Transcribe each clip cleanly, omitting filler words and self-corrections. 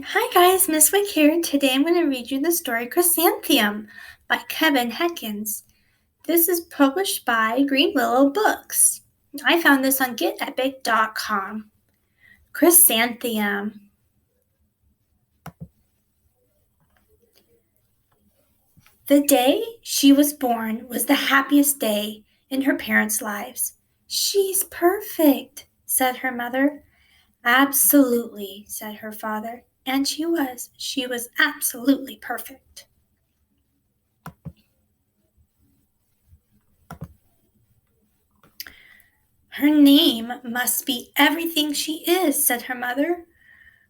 Hi guys, Miss Wick here. Today I'm going to read you the story Chrysanthemum by Kevin Henkes. This is published by Green Willow Books. I found this on getepic.com. Chrysanthemum. The day she was born was the happiest day in her parents' lives. She's perfect, said her mother. Absolutely, said her father. And she was. She was absolutely perfect. Her name must be everything she is, said her mother.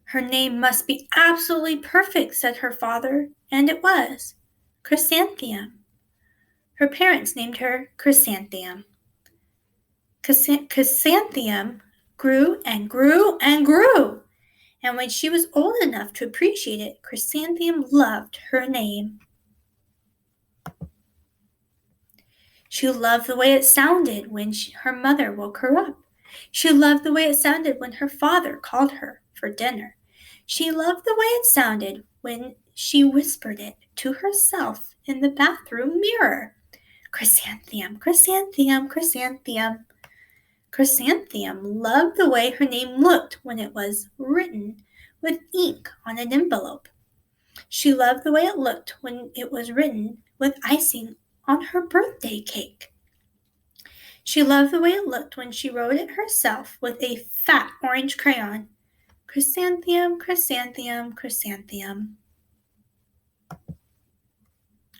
Her name must be absolutely perfect, said her father, and it was. Chrysanthemum. Her parents named her Chrysanthemum. Chrysanthemum grew and grew and grew, and when she was old enough to appreciate it, Chrysanthemum loved her name. She loved the way it sounded when her mother woke her up. She loved the way it sounded when her father called her for dinner. She loved the way it sounded when she whispered it to herself in the bathroom mirror. Chrysanthemum, chrysanthemum, chrysanthemum. Chrysanthemum loved the way her name looked when it was written with ink on an envelope. She loved the way it looked when it was written with icing on her birthday cake. She loved the way it looked when she wrote it herself with a fat orange crayon. Chrysanthemum, chrysanthemum, chrysanthemum.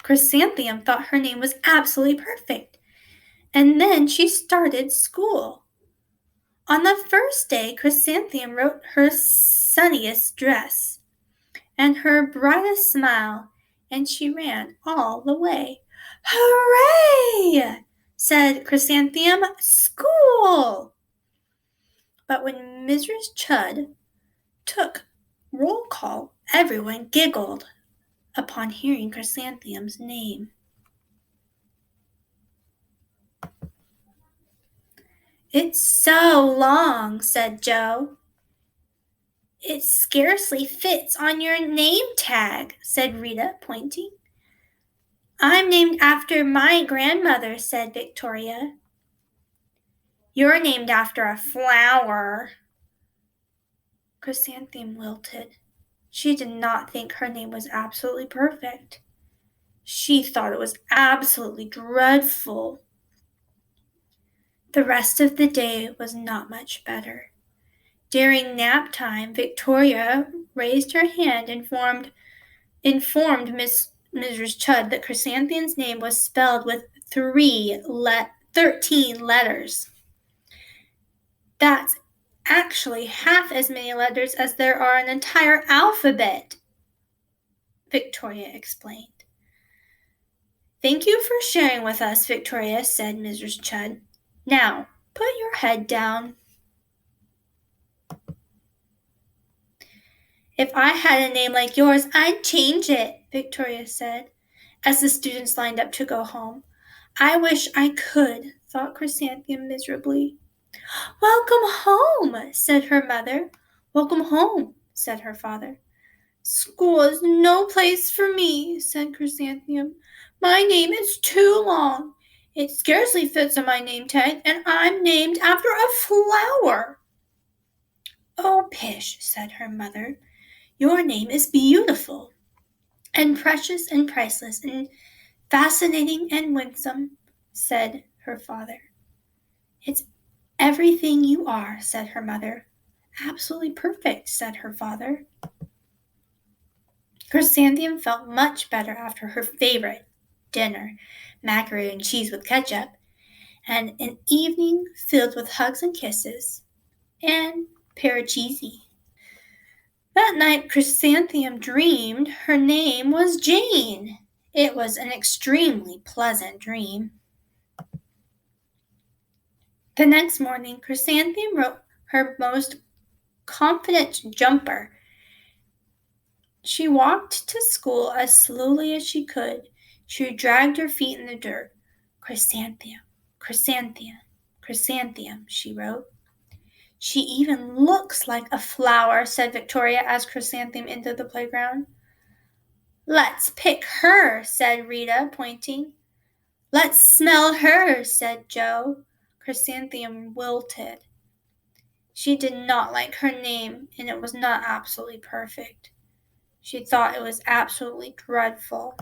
Chrysanthemum thought her name was absolutely perfect. And then she started school. On the first day, Chrysanthemum wrote her sunniest dress and her brightest smile, and she ran all the way. Hooray! Said Chrysanthemum. School! But when Mrs. Chud took roll call, everyone giggled upon hearing Chrysanthemum's name. It's so long, said Joe. It scarcely fits on your name tag, said Rita, pointing. I'm named after my grandmother, said Victoria. You're named after a flower. Chrysanthemum wilted. She did not think her name was absolutely perfect. She thought it was absolutely dreadful. The rest of the day was not much better. During nap time, Victoria raised her hand and informed Mrs. Chud that Chrysanthemum's name was spelled with 13 letters. That's actually half as many letters as there are an entire alphabet, Victoria explained. Thank you for sharing with us, Victoria, said Mrs. Chud. Now, put your head down. If I had a name like yours, I'd change it, Victoria said, as the students lined up to go home. I wish I could, thought Chrysanthemum miserably. Welcome home, said her mother. Welcome home, said her father. School is no place for me, said Chrysanthemum. My name is too long. It scarcely fits on my name tag, and I'm named after a flower. Oh, pish, said her mother. Your name is beautiful, and precious and priceless, and fascinating and winsome, said her father. It's everything you are, said her mother. Absolutely perfect, said her father. Chrysanthemum felt much better after her favorite dinner, macaroni and cheese with ketchup, and an evening filled with hugs and kisses, and paracheesy. That night Chrysanthemum dreamed her name was Jane. It was an extremely pleasant dream. The next morning, Chrysanthemum wrote her most confident jumper. She walked to school as slowly as she could. She dragged her feet in the dirt. Chrysanthemum, chrysanthemum, chrysanthemum, she wrote. She even looks like a flower, said Victoria as Chrysanthemum entered the playground. Let's pick her, said Rita, pointing. Let's smell her, said Joe. Chrysanthemum wilted. She did not like her name, and it was not absolutely perfect. She thought it was absolutely dreadful.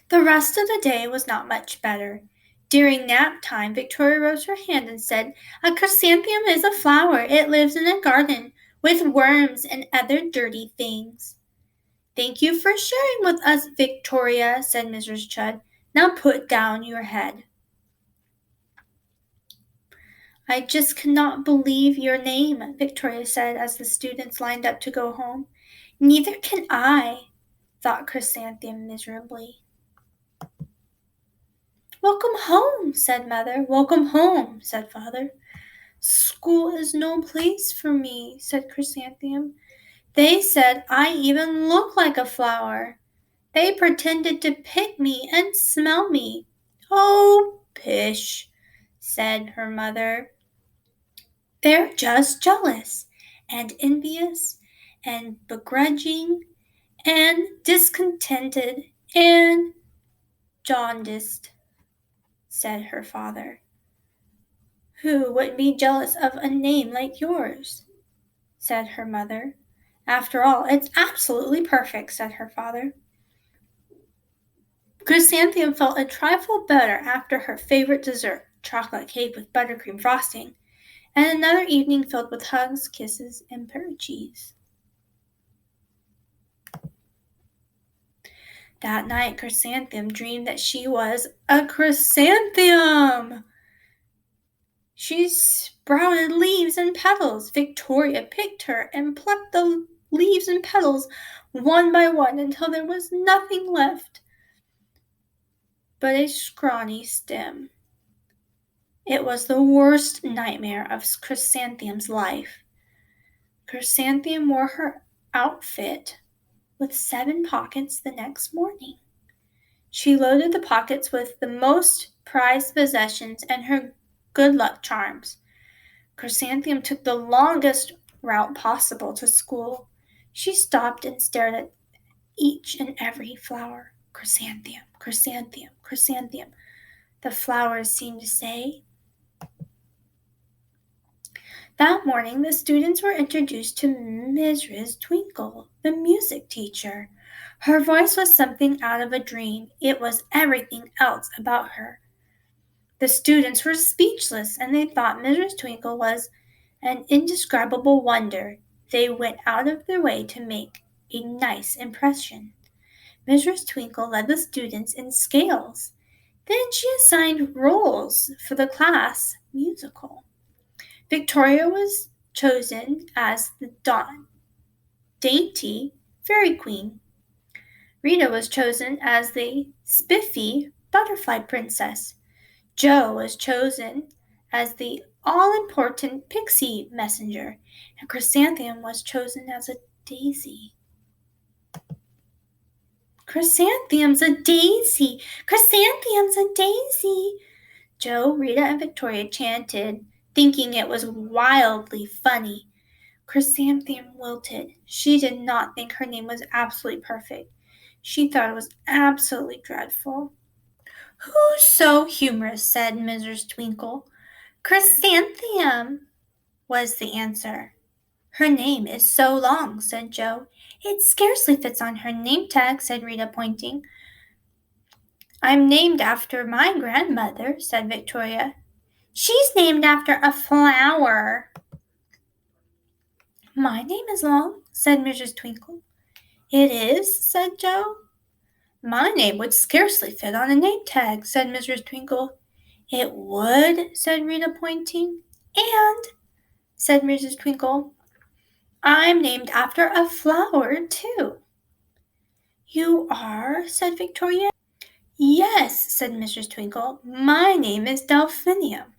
The rest of the day was not much better. During nap time, Victoria rose her hand and said, A chrysanthemum is a flower. It lives in a garden with worms and other dirty things. Thank you for sharing with us, Victoria, said Mrs. Chud. Now put down your head. I just cannot believe your name, Victoria said as the students lined up to go home. Neither can I, thought Chrysanthemum miserably. Welcome home, said Mother. Welcome home, said Father. School is no place for me, said Chrysanthemum. They said I even look like a flower. They pretended to pick me and smell me. Oh, pish, said her mother. They're just jealous and envious and begrudging and discontented and jaundiced, said her father. Who would be jealous of a name like yours? Said her mother. After all, it's absolutely perfect, said her father. Chrysanthemum felt a trifle better after her favorite dessert, chocolate cake with buttercream frosting, and another evening filled with hugs, kisses, and pear cheese. That night, Chrysanthemum dreamed that she was a chrysanthemum. She sprouted leaves and petals. Victoria picked her and plucked the leaves and petals one by one until there was nothing left but a scrawny stem. It was the worst nightmare of Chrysanthemum's life. Chrysanthemum wore her outfit with 7 pockets the next morning. She loaded the pockets with the most prized possessions and her good luck charms. Chrysanthemum took the longest route possible to school. She stopped and stared at each and every flower. Chrysanthemum, chrysanthemum, chrysanthemum, the flowers seemed to say. That morning, the students were introduced to Mrs. Twinkle, the music teacher. Her voice was something out of a dream. It was everything else about her. The students were speechless, and they thought Mrs. Twinkle was an indescribable wonder. They went out of their way to make a nice impression. Mrs. Twinkle led the students in scales. Then she assigned roles for the class musical. Victoria was chosen as the dainty fairy queen. Rita was chosen as the spiffy butterfly princess. Joe was chosen as the all-important pixie messenger, and Chrysanthemum was chosen as a daisy. Chrysanthemum's a daisy! Chrysanthemum's a daisy! Joe, Rita, and Victoria chanted, thinking it was wildly funny. Chrysanthemum wilted. She did not think her name was absolutely perfect. She thought it was absolutely dreadful. Who's so humorous? Said Mrs. Twinkle. Chrysanthemum, was the answer. Her name is so long, said Joe. It scarcely fits on her name tag, said Rita, pointing. I'm named after my grandmother, said Victoria. She's named after a flower. My name is long, said Mrs. Twinkle. It is, said Joe. My name would scarcely fit on a name tag, said Mrs. Twinkle. It would, said Rita, pointing. And, said Mrs. Twinkle, I'm named after a flower, too. You are, said Victoria. Yes, said Mrs. Twinkle. My name is Delphinium.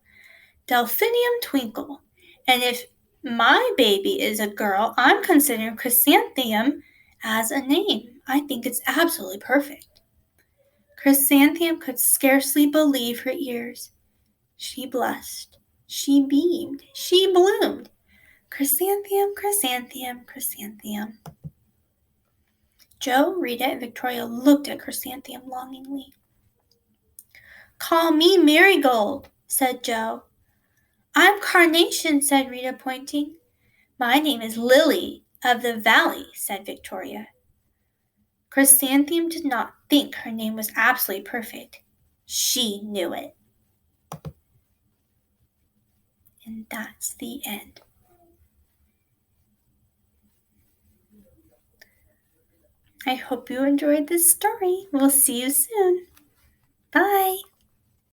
Delphinium Twinkle. And if my baby is a girl, I'm considering Chrysanthemum as a name. I think it's absolutely perfect. Chrysanthemum could scarcely believe her ears. She blushed. She beamed. She bloomed. Chrysanthemum, chrysanthemum, chrysanthemum. Joe, Rita, and Victoria looked at Chrysanthemum longingly. Call me Marigold, said Joe. I'm Carnation, said Rita, pointing. My name is Lily of the Valley, said Victoria. Chrysanthemum did not think her name was absolutely perfect. She knew it. And that's the end. I hope you enjoyed this story. We'll see you soon. Bye.